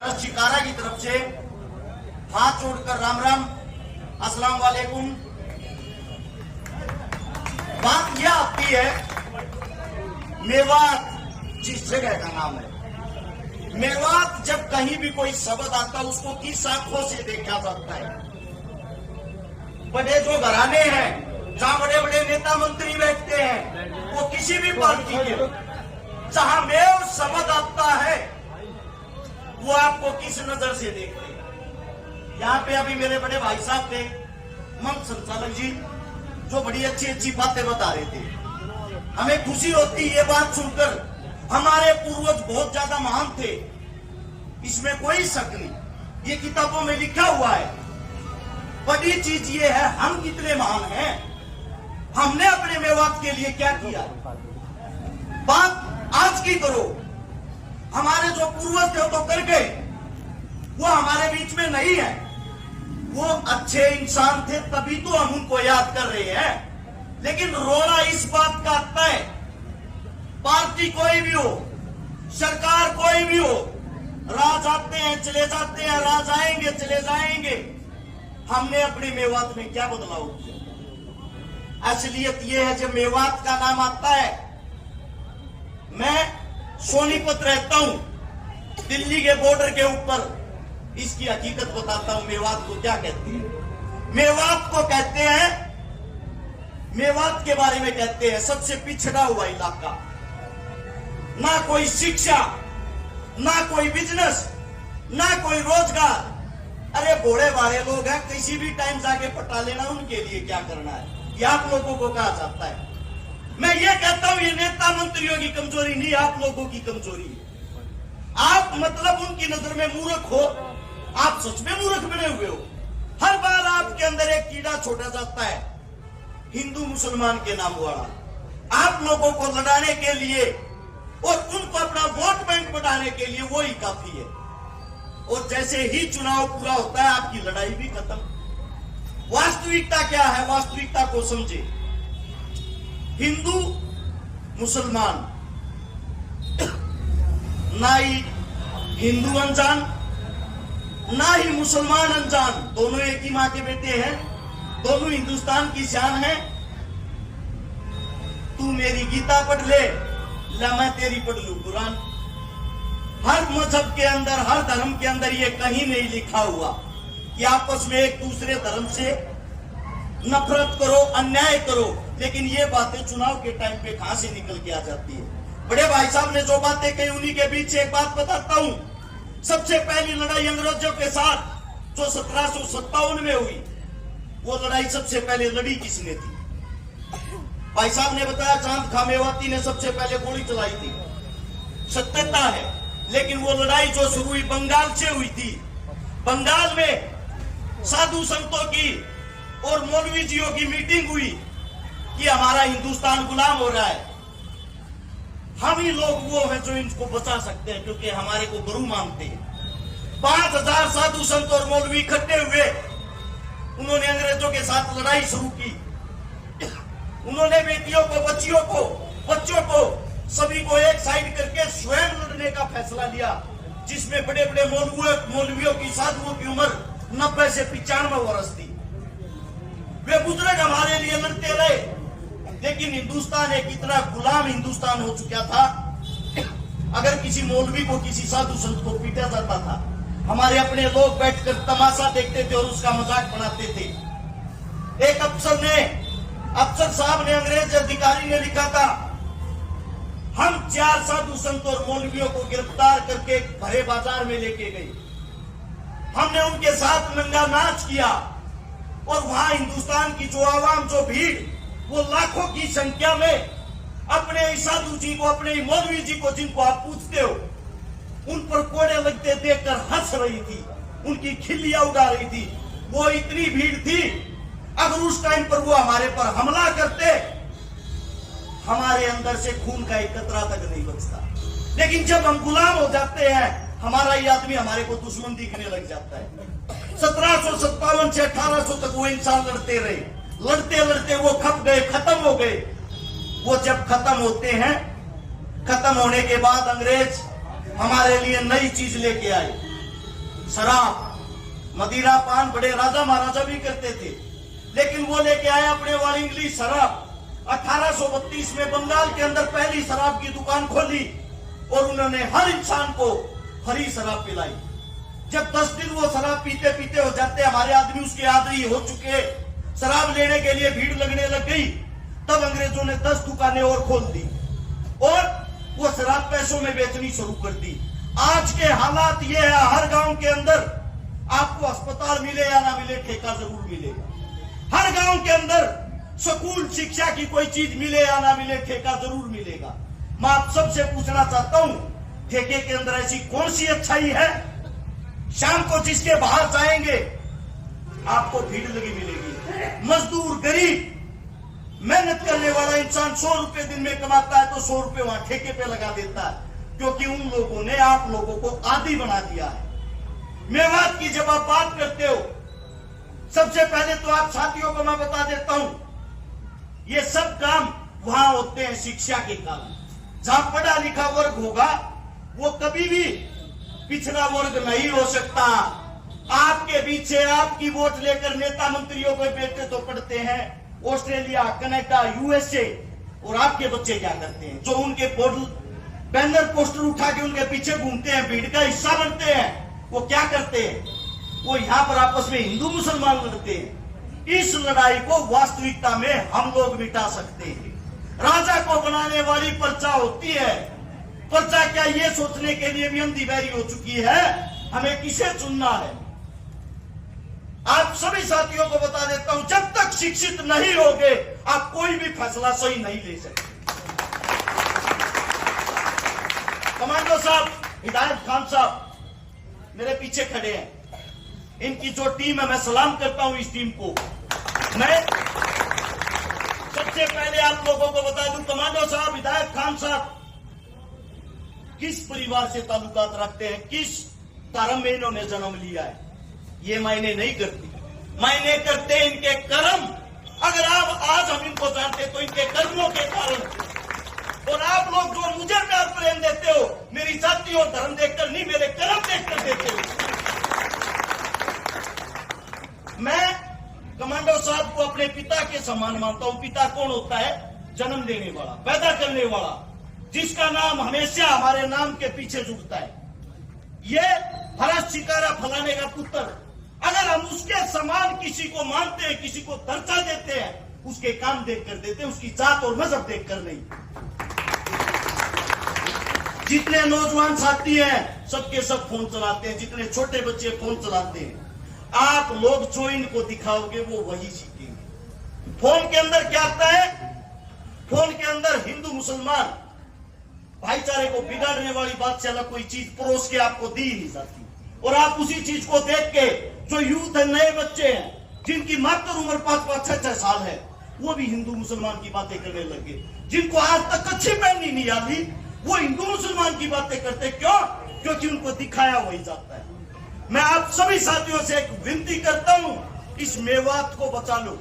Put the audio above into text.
शिकारा की तरफ से हाथ जोड़कर राम राम, अस्सलाम वालेकुम। बात यह आती है, मेवात जिस जगह का नाम है, मेवात जब कहीं भी कोई शब्द आता है उसको किस आंखों से देखा जाता है। बड़े जो घराने हैं, जहां बड़े बड़े नेता मंत्री बैठते हैं, वो किसी भी पार्टी के, जहां मेव शब्द आता है वो आपको किस नजर से देखते हैं। यहाँ पे अभी मेरे बड़े भाई साहब थे, मंच संचालक जी, जो बड़ी अच्छी अच्छी बातें बता रहे थे। हमें खुशी होती ये बात सुनकर, हमारे पूर्वज बहुत ज्यादा महान थे, इसमें कोई शक नहीं, ये किताबों में लिखा हुआ है। बड़ी चीज ये है हम कितने महान हैं, हमने अपने मेवात के लिए क्या किया। बात आज की करो, हमारे जो पूर्वज थे तो कर गए, वो हमारे बीच में नहीं है। वो अच्छे इंसान थे तभी तो हम उनको याद कर रहे हैं। लेकिन रोना इस बात का आता है, पार्टी कोई भी हो, सरकार कोई भी हो, राज आते हैं चले जाते हैं, राज आएंगे चले जाएंगे, हमने अपने मेवात में क्या बदलाव किया। असलियत यह है, जब मेवात का नाम आता है, मैं सोनीपत रहता हूं, दिल्ली के बॉर्डर के ऊपर, इसकी हकीकत बताता हूं। मेवात को क्या कहते हैं? मेवात को कहते हैं, मेवात के बारे में कहते हैं सबसे पिछड़ा हुआ इलाका, ना कोई शिक्षा, ना कोई बिजनेस, ना कोई रोजगार। अरे बूढ़े बारे लोग हैं, किसी भी टाइम जाके पटा लेना, उनके लिए क्या करना है, ये आप लोगों को कहा जाता है। मैं ये कहता हूं, ये नेता मंत्रियों की कमजोरी नहीं, आप लोगों की कमजोरी है। आप मतलब उनकी नजर में मूर्ख हो, आप सच में मूर्ख बने हुए हो। हर बार आपके अंदर एक कीड़ा छोड़ा जाता है, हिंदू मुसलमान के नाम वाला। आप लोगों को लड़ाने के लिए और उनको अपना वोट बैंक बढ़ाने के लिए वो ही काफी है। और जैसे ही चुनाव पूरा होता है, आपकी लड़ाई भी खत्म। वास्तविकता क्या है, वास्तविकता को समझे। हिंदू मुसलमान, ना ही हिंदू अनजान, ना ही मुसलमान अनजान, दोनों एक ही मां के बेटे हैं, दोनों हिंदुस्तान की शान है। तू मेरी गीता पढ़ ले, ला मैं तेरी पढ़ लूं कुरान। हर मजहब के अंदर, हर धर्म के अंदर ये कहीं नहीं लिखा हुआ कि आपस में एक दूसरे धर्म से नफरत करो, अन्याय करो। लेकिन ये बातें चुनाव के टाइम पे कहां से निकल के आ जाती है। बड़े भाई साहब ने जो बातें कही, उन्हीं के बीच एक बात बताता हूं। सबसे पहली लड़ाई अंग्रेजों के साथ जो 1757 में हुई, वो लड़ाई सबसे पहले लड़ी किसने थी? भाई साहब ने बताया चांद खां मेवाती ने सबसे पहले गोली चलाई थी, सत्यता है। लेकिन वो लड़ाई जो शुरू हुई बंगाल से हुई थी। बंगाल में साधु संतों की और मौलवीजियों की मीटिंग हुई कि हमारा हिंदुस्तान गुलाम हो रहा है, हम ही लोग वो हैं जो इनको बचा सकते हैं, क्योंकि हमारे को गुरु मानते हैं। 5000 साधु संत और मौलवी इकट्ठे हुए, उन्होंने अंग्रेजों के साथ लड़ाई शुरू की। उन्होंने बेटियों को, बच्चों को सभी को एक साइड करके स्वयं लड़ने का फैसला लिया, जिसमें बड़े बड़े मौलवियों की, साधुओं की उम्र 90 से 95 वर्ष थी। वे बुजुर्ग हमारे लिए लड़ते रहे। लेकिन हिंदुस्तान एक इतना गुलाम हिंदुस्तान हो चुका था, अगर किसी मौलवी को, किसी साधु संत को पीटा जाता था, हमारे अपने लोग बैठकर तमाशा देखते थे और उसका मजाक बनाते थे। एक अफसर साहब ने, अंग्रेज अधिकारी ने लिखा था, हम 4 साधु संत और मौलवियों को गिरफ्तार करके भरे बाजार में लेके गए। हमने उनके साथ नंगा नाच किया और वहां हिंदुस्तान की जो आवाम, जो भीड़, वो लाखों की संख्या में अपने साधु जी को, अपने मौलवी जी को, जिनको आप पूछते हो, उन पर कोड़े लगते देखकर हंस रही थी, उनकी खिल्लियां उड़ा रही थी। वो इतनी भीड़ थी, अगर उस टाइम पर वो हमारे पर हमला करते, हमारे अंदर से खून का एक कतरा तक नहीं बचता। लेकिन जब हम गुलाम हो जाते हैं, हमारा ये आदमी हमारे को दुश्मन दिखने लग जाता है। 1757 से 1800 तक वो इंसान लड़ते रहे, लड़ते लड़ते वो खप गए, खत्म हो गए। वो जब खत्म होते हैं, खत्म होने के बाद अंग्रेज हमारे लिए नई चीज लेके आए। शराब मदिरा पान बड़े राजा महाराजा भी करते थे, लेकिन वो लेके आए अपने वाली इंग्लिश शराब। 1832 में बंगाल के अंदर पहली शराब की दुकान खोली और उन्होंने हर इंसान को हरी शराब पिलाई। जब 10 दिन वो शराब पीते पीते हो जाते, हमारे आदमी उसके आदी हो चुके, शराब लेने के लिए भीड़ लगने लग गई, तब अंग्रेजों ने 10 दुकानें और खोल दी और वो शराब पैसों में बेचनी शुरू कर दी। आज के हालात ये है, हर गांव के अंदर आपको अस्पताल मिले या ना मिले, ठेका जरूर मिलेगा। हर गांव के अंदर स्कूल शिक्षा की कोई चीज मिले या ना मिले, ठेका जरूर मिलेगा। मैं आप सबसे पूछना चाहता हूं, ठेके के अंदर ऐसी कौन सी अच्छाई है? शाम को जिसके बाहर जाएंगे आपको भीड़ लगी मिलेगी। मजदूर, गरीब, मेहनत करने वाला इंसान 100 रुपए दिन में कमाता है तो 100 रुपए वहां ठेके पे लगा देता है, क्योंकि उन लोगों ने आप लोगों को आदी बना दिया है। मेवात की जब आप बात करते हो, सबसे पहले तो आप साथियों को मैं बता देता हूं, ये सब काम वहां होते हैं शिक्षा के कारण। जहां पढ़ा लिखा वर्ग होगा वो कभी भी पिछड़ा वर्ग नहीं हो सकता। आपके पीछे आपकी वोट लेकर नेता मंत्रियों के बेटे तो पढ़ते हैं ऑस्ट्रेलिया, कनाडा, यूएसए, और आपके बच्चे क्या करते हैं? जो उनके बैनर पोस्टर उठा के उनके पीछे घूमते हैं, भीड़ का हिस्सा बनते हैं, वो क्या करते हैं? वो यहां पर आपस में हिंदू मुसलमान लड़ते हैं। इस लड़ाई को वास्तविकता में हम लोग मिटा सकते हैं। राजा को बनाने वाली प्रजा होती है। प्रजा क्या ये सोचने के लिए भी अंधी बहरी हो चुकी है हमें किसे चुनना है? आप सभी साथियों को बता देता हूं, जब तक शिक्षित नहीं होगे आप कोई भी फैसला सही नहीं ले सकते। कमांडो साहब, हिदायत खान साहब मेरे पीछे खड़े हैं, इनकी जो टीम है मैं सलाम करता हूं इस टीम को। मैं सबसे पहले आप लोगों को बता दूं, कमांडो साहब, हिदायत खान साहब किस परिवार से ताल्लुकात रखते हैं, किस धर्म में इन्होंने जन्म लिया है, ये मायने नहीं करती। मायने करते इनके कर्म। अगर आप आज हम इनको जानते तो इनके कर्मों के कारण। और आप लोग जो मुझे प्यार प्रेम देते हो, मेरी जाति और धर्म देखकर नहीं, मेरे कर्म देखकर देते हो। मैं कमांडो साहब को अपने पिता के समान मानता हूं। पिता कौन होता है? जन्म देने वाला, पैदा करने वाला, जिसका नाम हमेशा हमारे नाम के पीछे जुड़ता है। ये हरा शिकारा फलाने का पुत्र। अगर हम उसके समान किसी को मानते हैं, किसी को दर्जा देते हैं, उसके काम देखकर देते हैं, उसकी जात और मजहब देखकर नहीं। जितने नौजवान साथी हैं सबके सब फोन चलाते हैं, जितने छोटे बच्चे फोन चलाते हैं। आप लोग जो इनको दिखाओगे वो वही सीखेंगे। फोन के अंदर क्या आता है? फोन के अंदर हिंदू मुसलमान भाईचारे को बिगाड़ने वाली बात से अलग कोई चीज परोस के आपको दी नहीं जाती। और आप उसी चीज को देख के जो यूथ है, नए बच्चे हैं जिनकी मात्र उम्र 5-5, 6-6 साल है, वो भी हिंदू मुसलमान की बातें करने लगे। जिनको आज तक अच्छी पहननी नहीं आती वो हिंदू मुसलमान की बातें करते। क्यों? क्योंकि उनको दिखाया वही जाता है। मैं आप सभी साथियों से एक विनती करता हूं, इस मेवात को बचा लो।